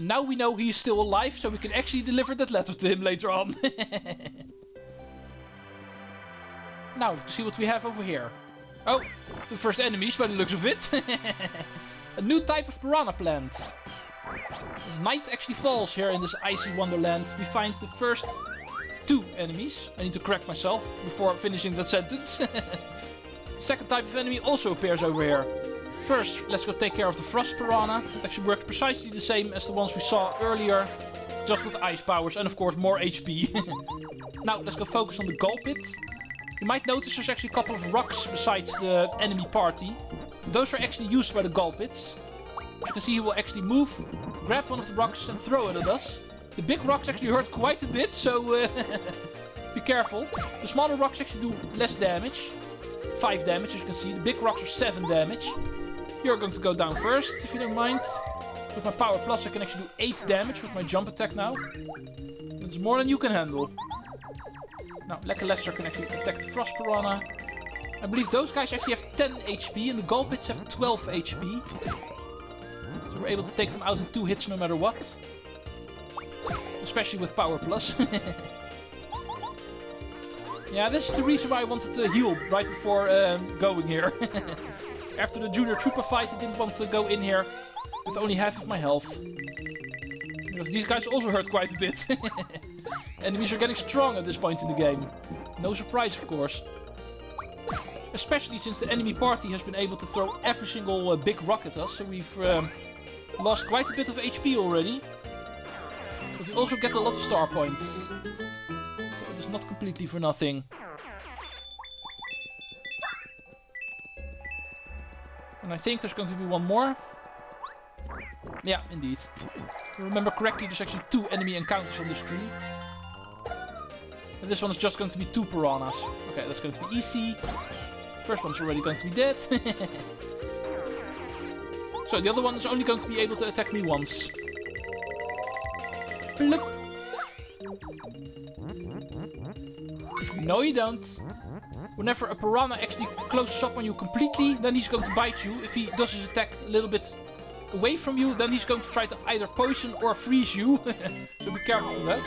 And now we know he's still alive, so we can actually deliver that letter to him later on. Now, let's see what we have over here. Oh, the first enemies by the looks of it. A new type of piranha plant. As night actually falls here in this icy wonderland, we find the first 2 enemies. I need to correct myself before finishing that sentence. Second type of enemy also appears over here. First, let's go take care of the frost piranha. It actually works precisely the same as the ones we saw earlier, just with ice powers and of course more HP. Now, let's go focus on the gall pit. You might notice there's actually a couple of rocks besides the enemy party. Those are actually used by the gall pits. As you can see, he will actually move, grab one of the rocks and throw it at us. The big rocks actually hurt quite a bit, so be careful. The smaller rocks actually do less damage. 5 damage, as you can see. The big rocks are 7 damage. You're going to go down first, if you don't mind. With my power plus, I can actually do 8 damage with my jump attack now. That's more than you can handle. Now, Lackluster can actually attack the frost piranha. I believe those guys actually have 10 HP and the gall pits have 12 HP. So we're able to take them out in 2 hits no matter what. Especially with power plus. Yeah, this is the reason why I wanted to heal right before going here. After the Junior Trooper fight, I didn't want to go in here with only half of my health. Because these guys also hurt quite a bit. Enemies are getting strong at this point in the game. No surprise, of course. Especially since the enemy party has been able to throw every single big rock at us. So we've lost quite a bit of HP already. But we also get a lot of star points. So it is not completely for nothing. And I think there's going to be one more. Yeah, indeed. If I remember correctly, there's actually 2 enemy encounters on this tree. And this one is just going to be 2 piranhas. Okay, that's going to be easy. First one's already going to be dead. So the other one is only going to be able to attack me once. Bloop. No, you don't. Whenever a piranha actually closes up on you completely, then he's going to bite you. If he does his attack a little bit away from you, then he's going to try to either poison or freeze you. So be careful for that.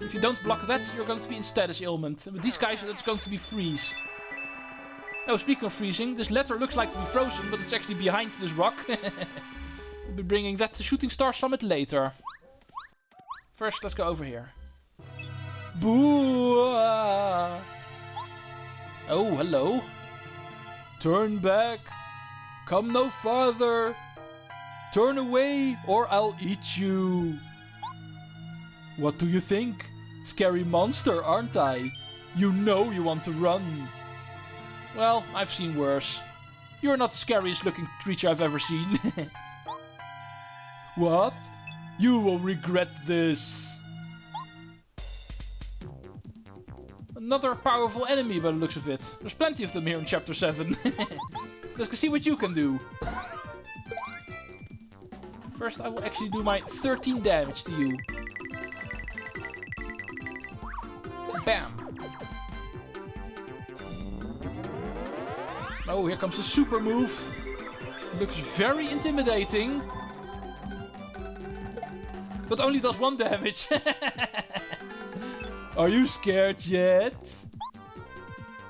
If you don't block that, you're going to be in status ailment. And with these guys, that's going to be freeze. Oh, speaking of freezing, this letter looks like to be frozen, but it's actually behind this rock. We'll be bringing that to Shooting Star Summit later. First, let's go over here. Boo! Oh, hello. Turn back. Come no farther. Turn away or I'll eat you. What do you think? Scary monster, aren't I? You know you want to run. Well, I've seen worse. You're not the scariest looking creature I've ever seen. What? You will regret this. Another powerful enemy by the looks of it. There's plenty of them here in Chapter 7. Let's see what you can do. First, I will actually do my 13 damage to you. Bam! Oh, here comes the super move. Looks very intimidating. But only does 1 damage. Are you scared yet?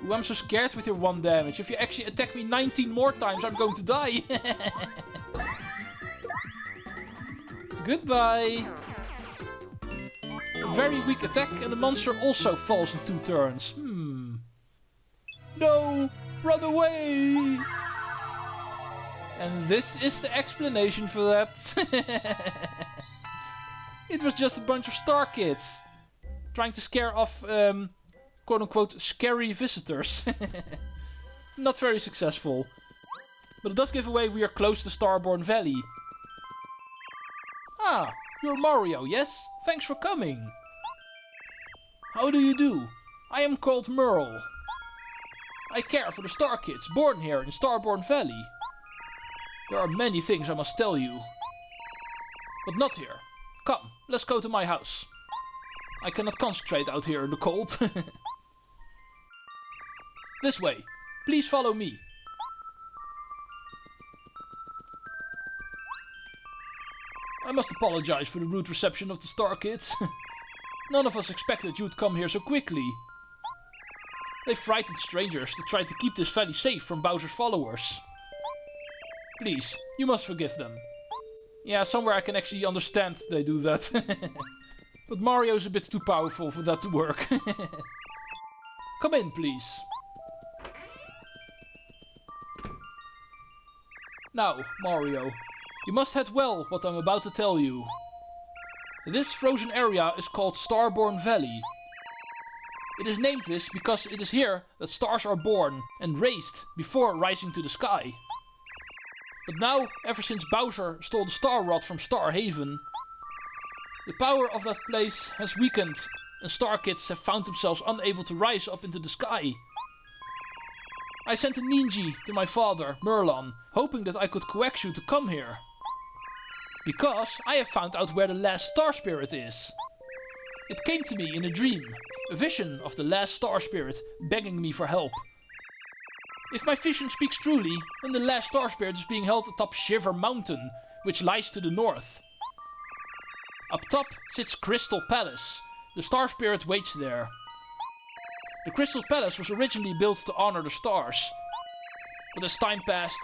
Ooh, I'm so scared with your 1 damage. If you actually attack me 19 more times, I'm going to die. Goodbye. A very weak attack and the monster also falls in 2 turns. No! Run away! And this is the explanation for that. It was just a bunch of star kids trying to scare off quote-unquote scary visitors. Not very successful. But it does give away we are close to Starborn Valley. Ah, you're Mario, yes? Thanks for coming. How do you do? I am called Merle. I care for the star kids born here in Starborn Valley. There are many things I must tell you. But not here. Come, let's go to my house. I cannot concentrate out here in the cold. This way. Please follow me. I must apologize for the rude reception of the Star Kids. None of us expected you'd come here so quickly. They frightened strangers that tried to keep this valley safe from Bowser's followers. Please, you must forgive them. Yeah, somewhere I can actually understand they do that. But Mario's a bit too powerful for that to work. Come in, please. Now, Mario, you must heed well what I'm about to tell you. This frozen area is called Starborn Valley. It is named this because it is here that stars are born and raised before rising to the sky. But now, ever since Bowser stole the Star Rod from Star Haven, the power of that place has weakened and Star Kids have found themselves unable to rise up into the sky. I sent a ninja to my father, Merlon, hoping that I could coax you to come here. Because I have found out where the last Star Spirit is. It came to me in a dream, a vision of the last Star Spirit begging me for help. If my vision speaks truly, then the last Star Spirit is being held atop Shiver Mountain, which lies to the north. Up top sits Crystal Palace. The Star Spirit waits there. The Crystal Palace was originally built to honor the stars. But as time passed,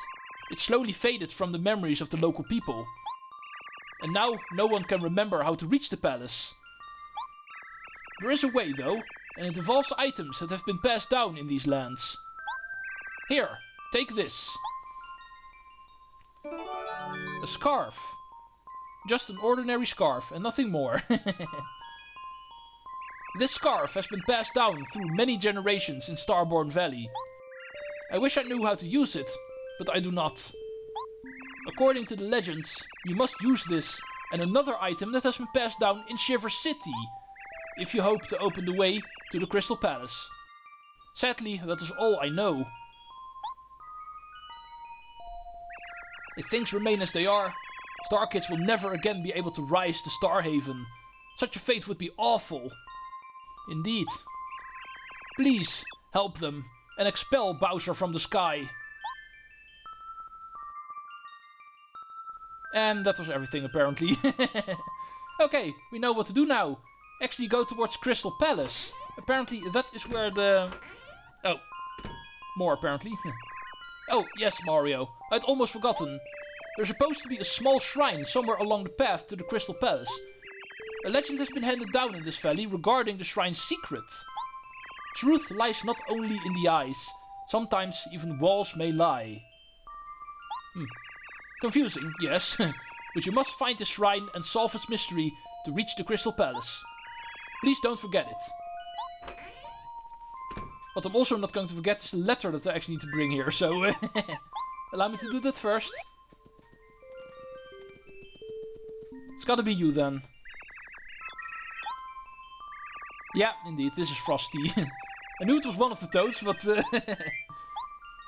it slowly faded from the memories of the local people. And now no one can remember how to reach the palace. There is a way though, and it involves items that have been passed down in these lands. Here, take this. A scarf. Just an ordinary scarf and nothing more. This scarf has been passed down through many generations in Starborn Valley. I wish I knew how to use it, but I do not. According to the legends, you must use this and another item that has been passed down in Shiver City, if you hope to open the way to the Crystal Palace. Sadly, that is all I know. If things remain as they are, Star Kids will never again be able to rise to Star Haven. Such a fate would be awful. Indeed. Please, help them and expel Bowser from the sky. And that was everything apparently. Okay, we know what to do now. Actually go towards Crystal Palace. Apparently that is where the... Oh, more apparently. Oh, yes, Mario. I'd almost forgotten. There's supposed to be a small shrine somewhere along the path to the Crystal Palace. A legend has been handed down in this valley regarding the shrine's secret. Truth lies not only in the eyes. Sometimes even walls may lie. Confusing, yes. But you must find the shrine and solve its mystery to reach the Crystal Palace. Please don't forget it. What I'm also not going to forget is the letter that I actually need to bring here, so allow me to do that first. It's gotta be you then. Yeah, indeed, this is Frosty. I knew it was one of the Toads, but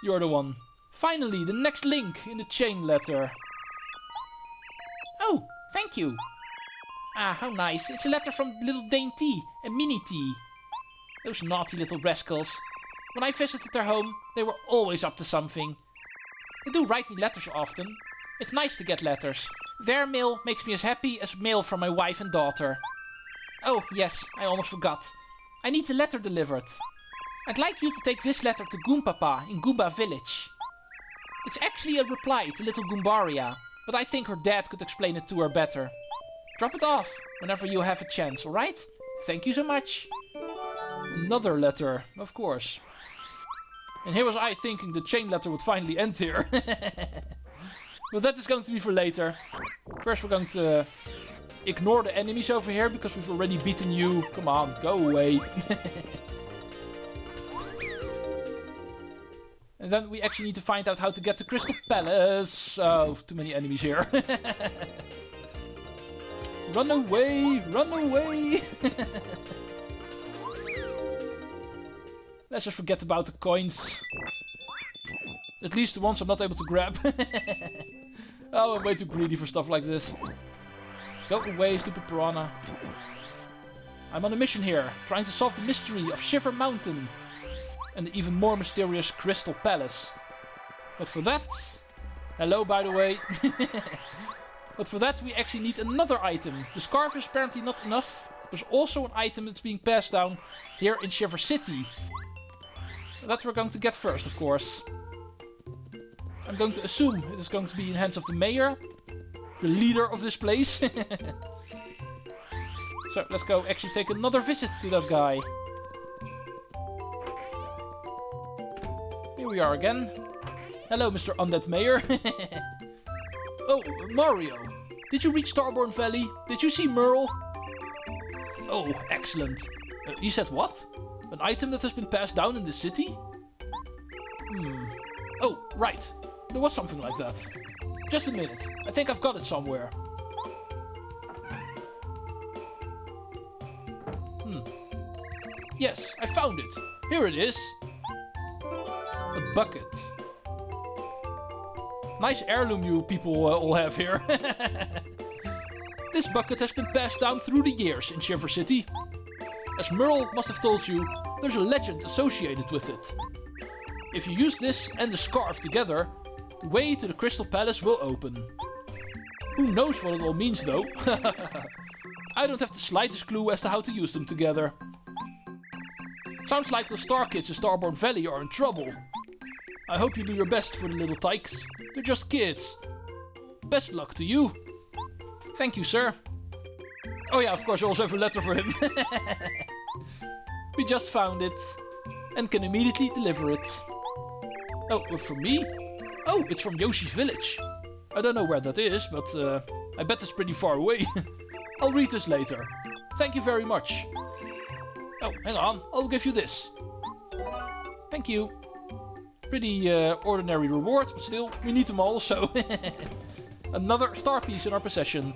you're the one. Finally, the next link in the chain letter. Oh, thank you. Ah, how nice. It's a letter from little Dane T and Minnie T. Those naughty little rascals. When I visited their home, they were always up to something. They do write me letters often. It's nice to get letters. Their mail makes me as happy as mail from my wife and daughter. Oh, yes, I almost forgot. I need the letter delivered. I'd like you to take this letter to Goompapa in Goomba Village. It's actually a reply to little Goombaria, but I think her dad could explain it to her better. Drop it off whenever you have a chance, alright? Thank you so much. Another letter, of course. And here was I thinking the chain letter would finally end here. But that is going to be for later. First we're going to ignore the enemies over here because we've already beaten you. Come on, go away. And then we actually need to find out how to get to Crystal Palace. Oh, too many enemies here. Run away! Run away! Let's just forget about the coins. At least the ones I'm not able to grab. Oh, I'm way too greedy for stuff like this. Go away, stupid piranha. I'm on a mission here, trying to solve the mystery of Shiver Mountain and the even more mysterious Crystal Palace. But for that... Hello, by the way. But for that we actually need another item. The scarf is apparently not enough. There's also an item that's being passed down here in Shiver City. That we're going to get first, of course. I'm going to assume it is going to be in the hands of the mayor. The leader of this place. So let's go actually take another visit to that guy. Here we are again. Hello, Mr. Undead Mayor. Oh, Mario. Did you reach Starborn Valley? Did you see Merle? Oh, excellent. He said what? An item that has been passed down in the city? Oh, right. There was something like that. Just a minute. I think I've got it somewhere. Yes, I found it. Here it is. A bucket. Nice heirloom you people all have here. This bucket has been passed down through the years in Shiver City. As Merle must have told you, there's a legend associated with it. If you use this and the scarf together, the way to the Crystal Palace will open. Who knows what it all means though? I don't have the slightest clue as to how to use them together. Sounds like the Star Kids in Starborn Valley are in trouble. I hope you do your best for the little tykes. They're just kids. Best luck to you. Thank you, sir. Oh yeah, of course I also have a letter for him. We just found it. And can immediately deliver it. Oh, from me? Oh, it's from Yoshi's village. I don't know where that is, but I bet it's pretty far away. I'll read this later. Thank you very much. Oh, hang on. I'll give you this. Thank you. Pretty ordinary reward, but still, we need them all, so... Another star piece in our possession.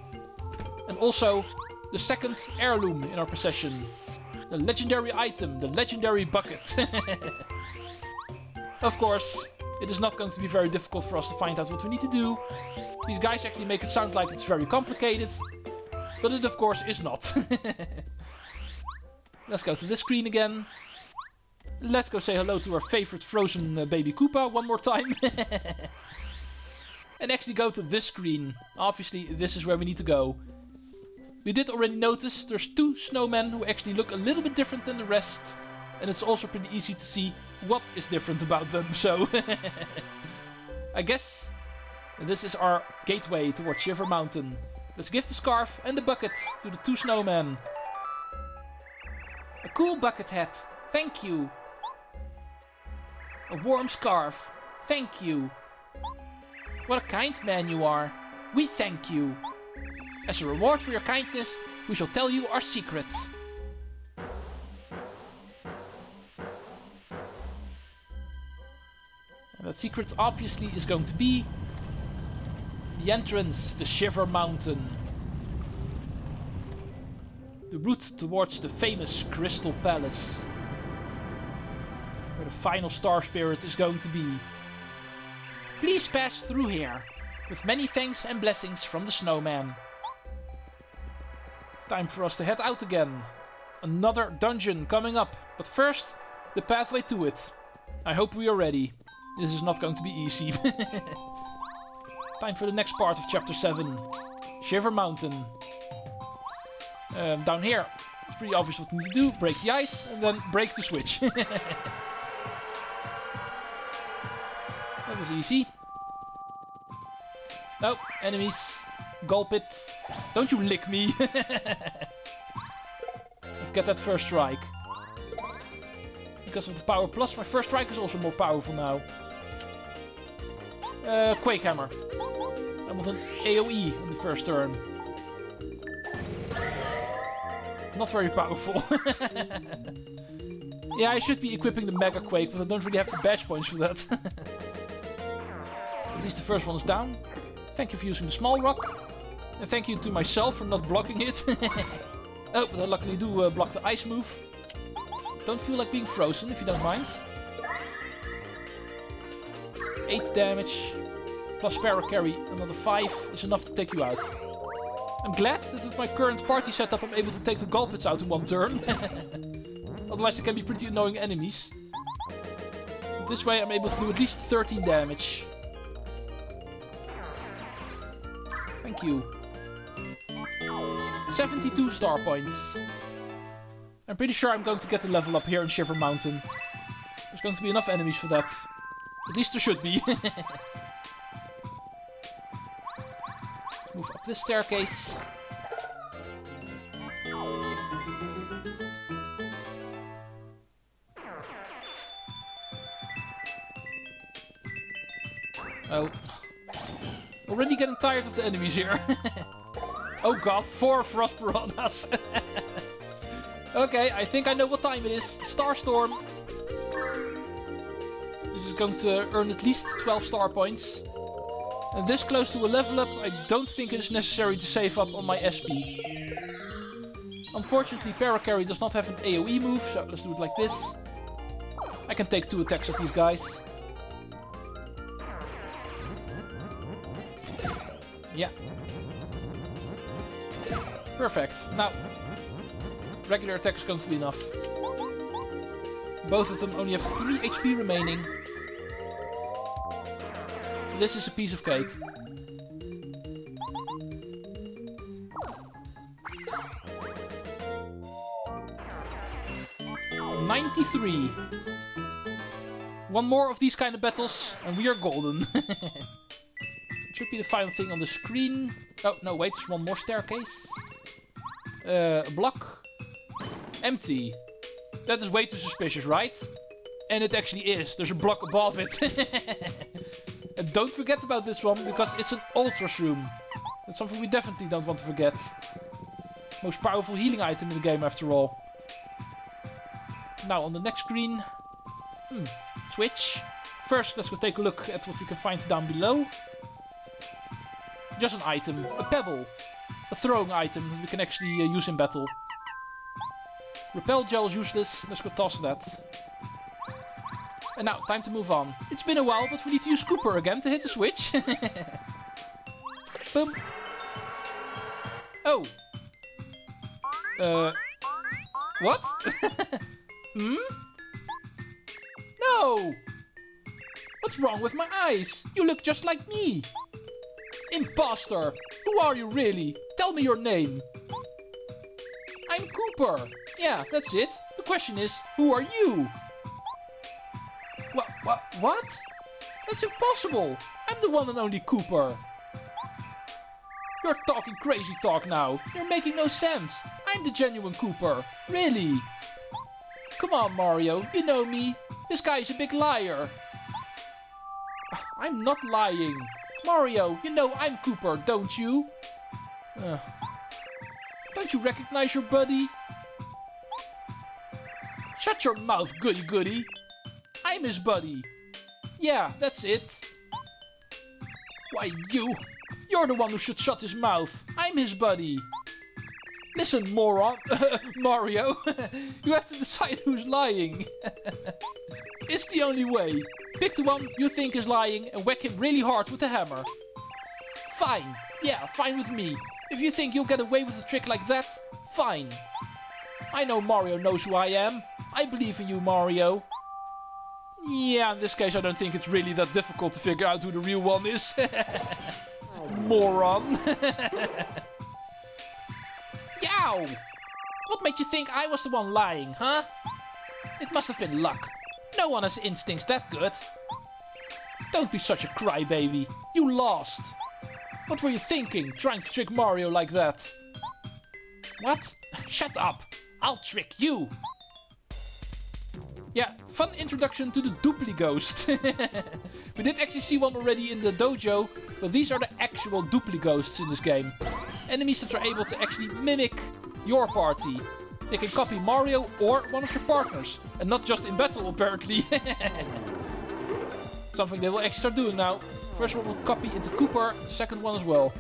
And also, the second heirloom in our possession. The legendary item, the legendary bucket. Of course, it is not going to be very difficult for us to find out what we need to do. These guys actually make it sound like it's very complicated. But it of course is not. Let's go to this screen again. Let's go say hello to our favorite frozen baby Koopa one more time. And actually go to this screen. Obviously, this is where we need to go. We did already notice there's two snowmen who actually look a little bit different than the rest. And it's also pretty easy to see what is different about them, so... I guess this is our gateway towards Shiver Mountain. Let's give the scarf and the bucket to the two snowmen. A cool bucket hat, thank you. A warm scarf, thank you. What a kind man you are, we thank you. As a reward for your kindness, we shall tell you our secret. And that secret obviously is going to be the entrance to Shiver Mountain. The route towards the famous Crystal Palace. Where the final Star Spirit is going to be. Please pass through here. With many thanks and blessings from the snowman. Time for us to head out again. Another dungeon coming up. But first, the pathway to it. I hope we are ready. This is not going to be easy. Time for the next part of Chapter 7. Shiver Mountain. Down here, it's pretty obvious what we need to do. Break the ice, and then break the switch. That was easy. Oh, enemies. Gulp it. Don't you lick me. Let's get that first strike. Because of the power plus, my first strike is also more powerful now. Quake Hammer. I want an AoE on the first turn. Not very powerful. Yeah, I should be equipping the Mega Quake, but I don't really have the badge points for that. At least the first one is down. Thank you for using the small rock. And thank you to myself for not blocking it. Oh, but I luckily do block the ice move. Don't feel like being frozen, if you don't mind. 8 damage. Plus para carry, another 5 is enough to take you out. I'm glad that with my current party setup I'm able to take the Gulpits out in one turn. Otherwise they can be pretty annoying enemies. But this way I'm able to do at least 13 damage. Thank Thank you. 72 star points. I'm pretty sure I'm going to get the level up here in Shiver Mountain. There's going to be enough enemies for that. At least there should be. Move up this staircase. Oh. Already getting tired of the enemies here. Oh god, 4 frost piranhas. Okay, I think I know what time it is. Starstorm. This is going to earn at least 12 star points. And this close to a level up, I don't think it is necessary to save up on my SP. Unfortunately, Paracarry does not have an AoE move, so let's do it like this. I can take 2 attacks of these guys. Yeah. Perfect. Now, regular attack is going to be enough. Both of them only have 3 HP remaining. This is a piece of cake. $93. One more of these kind of battles, and we are golden. Should be the final thing on the screen. Oh, no, wait, there's one more staircase. A block. Empty. That is way too suspicious, right? And it actually is. There's a block above it. And don't forget about this one, because it's an Ultra Shroom. That's something we definitely don't want to forget. Most powerful healing item in the game, after all. Now, on the next screen. Switch. First, let's go take a look at what we can find down below. Just an item. A pebble. A throwing item that we can actually use in battle. Repel gel is useless. Let's go toss that. And now, time to move on. It's been a while, but we need to use Cooper again to hit the switch. Boom. Oh. What? No! What's wrong with my eyes? You look just like me. Imposter! Who are you really? Tell me your name. I'm Cooper. Yeah, that's it. The question is, who are you? What? That's impossible. I'm the one and only Cooper. You're talking crazy talk now. You're making no sense. I'm the genuine Cooper. Really? Come on, Mario. You know me. This guy is a big liar. I'm not lying. Mario, you know I'm Cooper, don't you? Don't you recognize your buddy? Shut your mouth, goody goody. I'm his buddy. Yeah, that's it. Why, you're the one who should shut his mouth. I'm his buddy. Listen, moron. Mario. You have to decide who's lying. It's the only way. Pick the one you think is lying and whack him really hard with the hammer. Fine. Yeah, fine with me. If you think you'll get away with a trick like that, fine. I know Mario knows who I am. I believe in you, Mario. Yeah, in this case I don't think it's really that difficult to figure out who the real one is. Moron. Yow! What made you think I was the one lying, huh? It must have been luck. No one has instincts that good. Don't be such a crybaby. You lost. What were you thinking, trying to trick Mario like that? What? Shut up. I'll trick you. Yeah, fun introduction to the Dupli Ghost. We did actually see one already in the dojo, but these are the actual Dupli Ghosts in this game. Enemies that are able to actually mimic your party. They can copy Mario or one of your partners, and not just in battle apparently. Something they will actually start doing now. First one will copy into Cooper, the second one as well.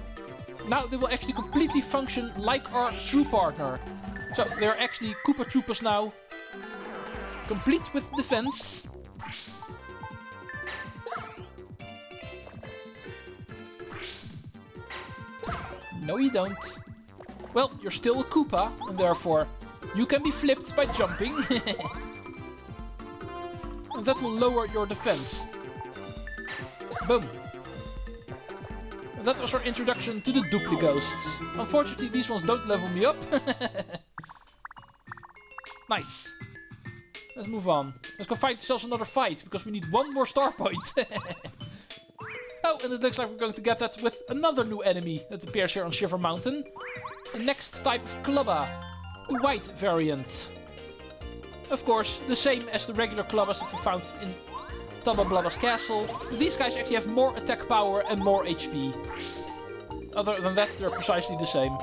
Now they will actually completely function like our true partner. So they're actually Koopa Troopers now. Complete with defense. No, you don't. Well, you're still a Koopa, and therefore you can be flipped by jumping. And that will lower your defense. Boom. And that was our introduction to the Duplighosts. Unfortunately, these ones don't level me up. Nice. Let's move on. Let's go find ourselves another fight, because we need one more star point. Oh, and it looks like we're going to get that with another new enemy that appears here on Shiver Mountain. The next type of Clubba. The white variant. Of course, the same as the regular Clubbas that we found in Tabba Blabba's castle. But these guys actually have more attack power and more HP. Other than that, they're precisely the same.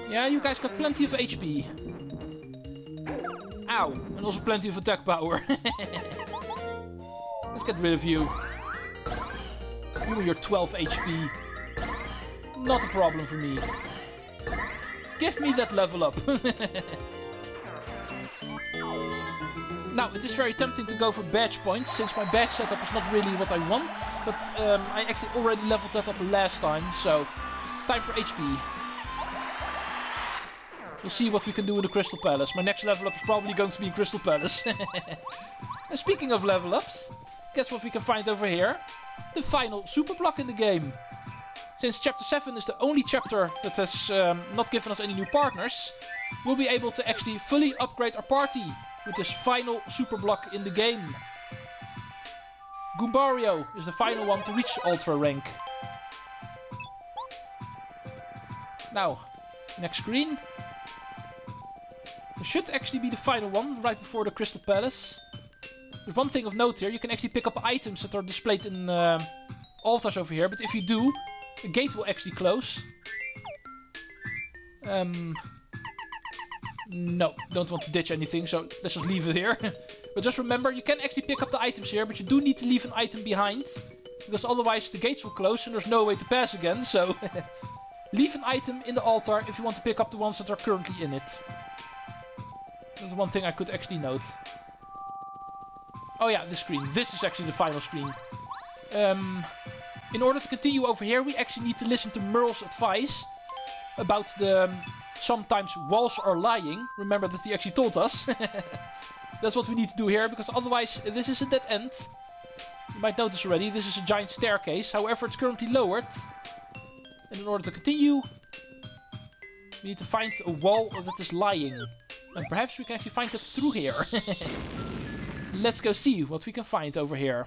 Yeah, you guys got plenty of HP. Ow, and also plenty of attack power. Let's get rid of you. You and your 12 HP. Not a problem for me. Give me that level up. Now, it is very tempting to go for badge points, since my badge setup is not really what I want. But I actually already leveled that up last time, so time for HP. We'll see what we can do in the Crystal Palace. My next level up is probably going to be in Crystal Palace. And speaking of level ups, guess what we can find over here? The final super block in the game. Since chapter 7 is the only chapter that has not given us any new partners, we'll be able to actually fully upgrade our party with this final super block in the game. Goombario is the final one to reach Ultra rank. Now, next screen. This should actually be the final one, right before the Crystal Palace. There's one thing of note here, you can actually pick up items that are displayed in altars over here, but if you do, the gate will actually close. No, don't want to ditch anything, so let's just leave it here. But just remember, you can actually pick up the items here, but you do need to leave an item behind. Because otherwise the gates will close and there's no way to pass again, so... leave an item in the altar if you want to pick up the ones that are currently in it. That's one thing I could actually note. Oh yeah, this screen. This is actually the final screen. In order to continue over here, we actually need to listen to Merle's advice about the... sometimes walls are lying. Remember that he actually told us. That's what we need to do here, because otherwise this is a dead end. You might notice already, this is a giant staircase. However, it's currently lowered. And in order to continue, we need to find a wall that is lying. And perhaps we can actually find it through here. Let's go see what we can find over here.